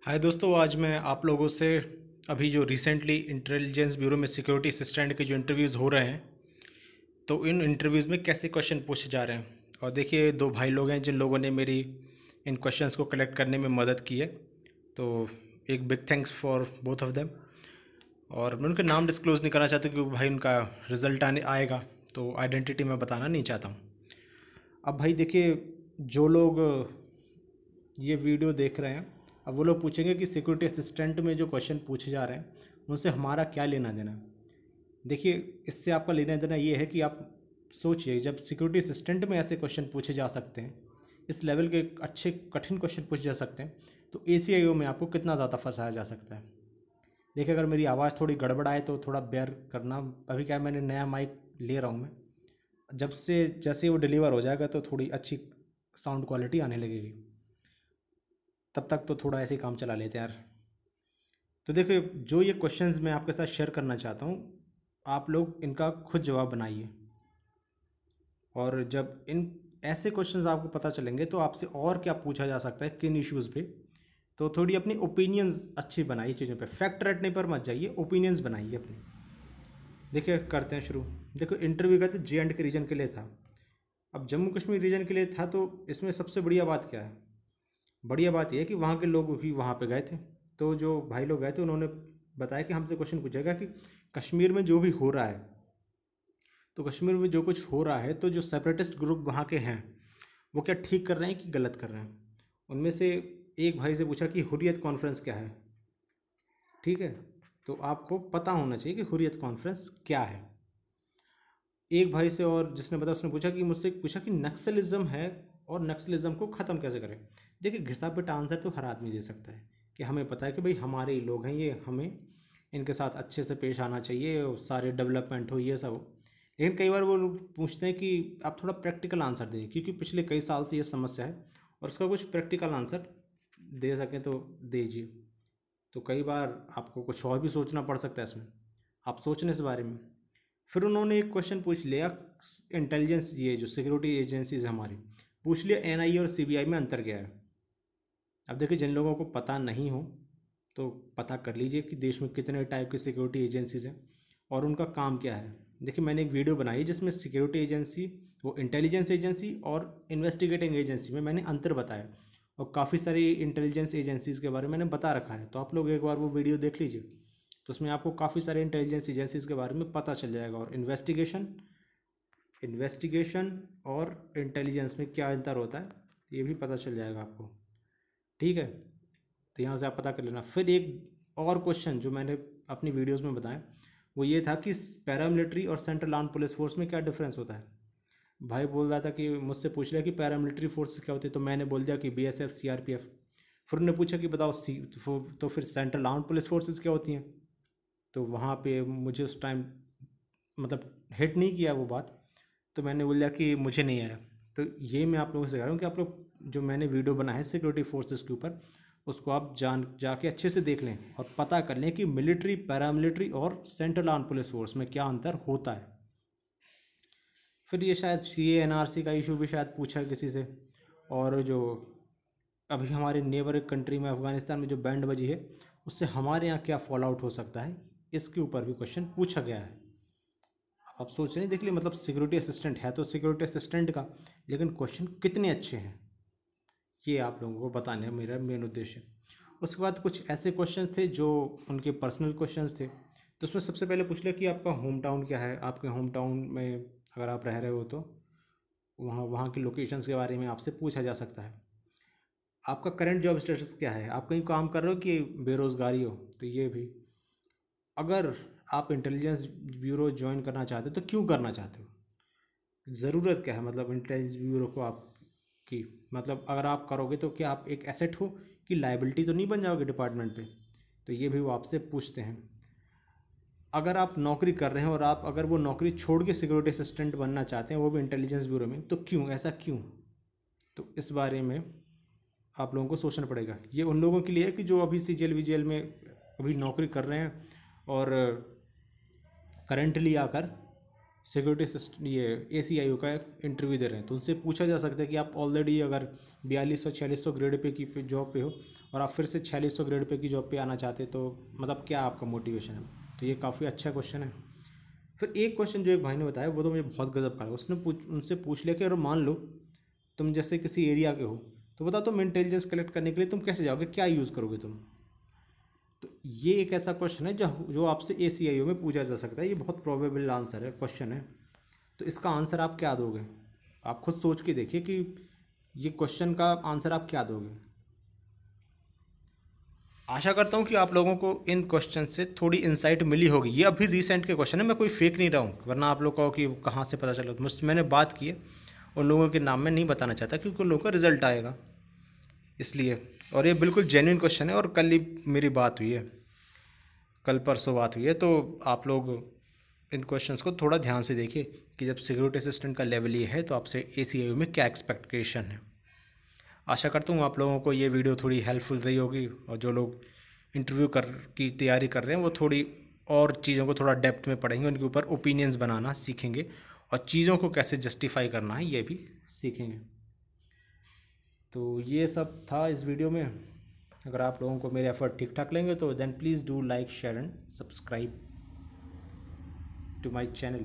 हाय दोस्तों, आज मैं आप लोगों से अभी जो रिसेंटली इंटेलिजेंस ब्यूरो में सिक्योरिटी असिस्टेंट के जो इंटरव्यूज़ हो रहे हैं, तो इन इंटरव्यूज़ में कैसे क्वेश्चन पूछे जा रहे हैं। और देखिए, दो भाई लोग हैं जिन लोगों ने मेरी इन क्वेश्चंस को कलेक्ट करने में मदद की है, तो एक big thanks for both of them. और मैं उनका नाम डिस्क्लोज़ नहीं करना चाहता क्योंकि भाई उनका रिज़ल्ट आएगा तो आइडेंटिटी मैं बताना नहीं चाहता हूँ। अब भाई देखिए, जो लोग ये वीडियो देख रहे हैं, अब वो लोग पूछेंगे कि सिक्योरिटी असिस्टेंट में जो क्वेश्चन पूछे जा रहे हैं उनसे हमारा क्या लेना देना है। देखिए, इससे आपका लेना देना ये है कि आप सोचिए, जब सिक्योरिटी असिस्टेंट में ऐसे क्वेश्चन पूछे जा सकते हैं, इस लेवल के अच्छे कठिन क्वेश्चन पूछे जा सकते हैं, तो ACIO में आपको कितना ज़्यादा फंसाया जा सकता है। देखिए, अगर मेरी आवाज़ थोड़ी गड़बड़ आए तो थोड़ा बेयर करना। अभी क्या है, मैंने नया माइक ले रहा हूँ मैं, जब से जैसे वो डिलीवर हो जाएगा तो थोड़ी अच्छी साउंड क्वालिटी आने लगेगी। तब तक तो थोड़ा ऐसे ही काम चला लेते हैं यार। तो देखिए, जो ये क्वेश्चंस मैं आपके साथ शेयर करना चाहता हूँ, आप लोग इनका खुद जवाब बनाइए। और जब इन ऐसे क्वेश्चंस आपको पता चलेंगे तो आपसे और क्या पूछा जा सकता है, किन इश्यूज़ पे, तो थोड़ी अपनी ओपिनियंस अच्छी बनाइए चीज़ों पे। फैक्ट रटने पर मत जाइए, ओपिनियंस बनाइए अपनी। देखिए, करते हैं शुरू। देखो, इंटरव्यू का तो J&K रीजन के लिए था। अब जम्मू कश्मीर रीजन के लिए था, तो इसमें सबसे बढ़िया बात क्या है? बढ़िया बात यह है कि वहाँ के लोग भी वहाँ पे गए थे। तो जो भाई लोग गए थे उन्होंने बताया कि हमसे क्वेश्चन पूछेगा कि कश्मीर में जो भी हो रहा है, तो कश्मीर में जो कुछ हो रहा है, तो जो सेपरेटिस्ट ग्रुप वहाँ के हैं वो क्या ठीक कर रहे हैं कि गलत कर रहे हैं। उनमें से एक भाई से पूछा कि हुर्रियत कॉन्फ्रेंस क्या है। ठीक है, तो आपको पता होना चाहिए कि हुर्रियत कॉन्फ्रेंस क्या है। एक भाई से और जिसने बताया, उसने पूछा कि मुझसे पूछा कि नक्सलिज्म है और नक्सलिज्म को ख़त्म कैसे करें। देखिए, घिसा पिटा आंसर तो हर आदमी दे सकता है कि हमें पता है कि भाई हमारे ही लोग हैं ये, हमें इनके साथ अच्छे से पेश आना चाहिए, सारे डेवलपमेंट हो, ये सब हो। लेकिन कई बार वो लोग पूछते हैं कि आप थोड़ा प्रैक्टिकल आंसर दें, क्योंकि पिछले कई साल से ये समस्या है और उसका कुछ प्रैक्टिकल आंसर दे सकें तो दीजिए। तो कई बार आपको कुछ और भी सोचना पड़ सकता है इसमें, आप सोचने इस बारे में। फिर उन्होंने एक क्वेश्चन पूछ लिया, इंटेलिजेंस, ये जो सिक्योरिटी एजेंसीज हमारी, पूछ लिया NIA और CBI में अंतर क्या है। अब देखिए, जिन लोगों को पता नहीं हो तो पता कर लीजिए कि देश में कितने टाइप की सिक्योरिटी एजेंसीज हैं और उनका काम क्या है। देखिए, मैंने एक वीडियो बनाई जिसमें सिक्योरिटी एजेंसी, वो इंटेलिजेंस एजेंसी और इन्वेस्टिगेटिंग एजेंसी में मैंने अंतर बताया, और काफ़ी सारी इंटेलिजेंस एजेंसीज के बारे में मैंने बता रखा है। तो आप लोग एक बार वो वीडियो देख लीजिए, तो उसमें आपको काफ़ी सारे इंटेलिजेंस एजेंसीज के बारे में पता चल जाएगा। और इन्वेस्टिगेशन इन्वेस्टिगेशन और इंटेलिजेंस में क्या अंतर होता है ये भी पता चल जाएगा आपको। ठीक है, तो यहाँ से आप पता कर लेना। फिर एक और क्वेश्चन जो मैंने अपनी वीडियोस में बताया, वो ये था कि पैरामिलिट्री और सेंट्रल आर्म पुलिस फोर्स में क्या डिफरेंस होता है। भाई बोल रहा था कि मुझसे पूछ लिया कि पैरामिलिट्री फोर्स क्या होती है, तो मैंने बोल दिया कि BSF CRPF। फिर उन्होंने पूछा कि बताओ तो फिर सेंट्रल आर्म पुलिस फोर्सेस क्या होती हैं। तो वहाँ पे मुझे उस टाइम मतलब हिट नहीं किया वो बात, तो मैंने बोल दिया कि मुझे नहीं आया। तो ये मैं आप लोगों से कह रहा हूँ कि आप लोग जो मैंने वीडियो बनाया है सिक्योरिटी फोर्सेस के ऊपर, उसको आप जाके अच्छे से देख लें और पता कर लें कि मिलिट्री, पैरामिलिट्री और सेंट्रल आर्म पुलिस फोर्स में क्या अंतर होता है। फिर ये शायद CA NRC का इशू भी शायद पूछा किसी से, और जो अभी हमारे नेबर कंट्री में अफ़गानिस्तान में जो बैंड बजी है, उससे हमारे यहाँ क्या फॉल आउट हो सकता है, इसके ऊपर भी क्वेश्चन पूछा गया है। आप सोच रहे हैं, देख लिए, मतलब सिक्योरिटी असिस्टेंट है तो सिक्योरिटी असिस्टेंट का, लेकिन क्वेश्चन कितने अच्छे हैं ये आप लोगों को बताने का मेरा मेन उद्देश्य। उसके बाद कुछ ऐसे क्वेश्चन थे जो उनके पर्सनल क्वेश्चंस थे। तो उसमें सबसे पहले पूछ लिया कि आपका होम टाउन क्या है, आपके होम टाउन में अगर आप रह रहे हो तो वहाँ वहाँ की लोकेशंस के बारे में आपसे पूछा जा सकता है। आपका करंट जॉब स्टेटस क्या है, आप कहीं काम कर रहे हो कि बेरोज़गारी हो, तो ये भी। अगर आप इंटेलिजेंस ब्यूरो ज्वाइन करना चाहते हो तो क्यों करना चाहते हो, ज़रूरत क्या है, मतलब इंटेलिजेंस ब्यूरो को आपकी, मतलब अगर आप करोगे तो क्या आप एक एसेट हो कि लाइबिलिटी तो नहीं बन जाओगे डिपार्टमेंट पे। तो ये भी वो आपसे पूछते हैं। अगर आप नौकरी कर रहे हैं और आप अगर वो नौकरी छोड़ के सिक्योरिटी असिस्टेंट बनना चाहते हैं, वो भी इंटेलिजेंस ब्यूरो में, तो क्यों, ऐसा क्यों। तो इस बारे में आप लोगों को सोचना पड़ेगा। ये उन लोगों के लिए है कि जो अभी CGL VGL में अभी नौकरी कर रहे हैं और करंटली आकर सिक्योरिटी सिस्टम ये ACIO का इंटरव्यू दे रहे हैं, तो उनसे पूछा जा सकता है कि आप ऑलरेडी अगर 4200-4600 ग्रेड पे की जॉब पे हो और आप फिर से 4600 ग्रेड पे की जॉब पे आना चाहते, तो मतलब क्या आपका मोटिवेशन है। तो ये काफ़ी अच्छा क्वेश्चन है। फिर एक क्वेश्चन जो एक भाई ने बताया वो तो मुझे बहुत गजब का लगा। उसने उनसे पूछ लिया कि अगर मान लो तुम जैसे किसी एरिया के हो, तो बताओ तुम इंटेलिजेंस कलेक्ट करने के लिए तुम कैसे जाओगे, क्या यूज़ करोगे तुम। तो ये एक ऐसा क्वेश्चन है जो आपसे ACIO में पूछा जा सकता है। ये बहुत प्रोबेबल आंसर है, क्वेश्चन है। तो इसका आंसर आप क्या दोगे, आप खुद सोच के देखिए कि ये क्वेश्चन का आंसर आप क्या दोगे। आशा करता हूँ कि आप लोगों को इन क्वेश्चन से थोड़ी इंसाइट मिली होगी। ये अभी रिसेंट के क्वेश्चन है, मैं कोई फेक नहीं रहा हूँ, वरना आप लोग कहो कि कहाँ से पता चला। मुझसे मैंने बात की है, उन लोगों के नाम में नहीं बताना चाहता क्योंकि उन लोगों का रिजल्ट आएगा इसलिए। और ये बिल्कुल जेन्युइन क्वेश्चन है और कल ही मेरी बात हुई है, कल परसों बात हुई है। तो आप लोग इन क्वेश्चंस को थोड़ा ध्यान से देखिए कि जब सिक्योरिटी असिस्टेंट का लेवल ये है तो आपसे ACIO में क्या एक्सपेक्टेशन है। आशा करता हूँ आप लोगों को ये वीडियो थोड़ी हेल्पफुल रही होगी, और जो लोग इंटरव्यू की तैयारी कर रहे हैं वो थोड़ी और चीज़ों को थोड़ा डेप्थ में पढ़ेंगे, उनके ऊपर ओपिनियंस बनाना सीखेंगे और चीज़ों को कैसे जस्टिफाई करना है ये भी सीखेंगे। तो ये सब था इस वीडियो में। अगर आप लोगों को मेरे एफर्ट ठीक ठाक लेंगे तो then please do like share and subscribe to my channel.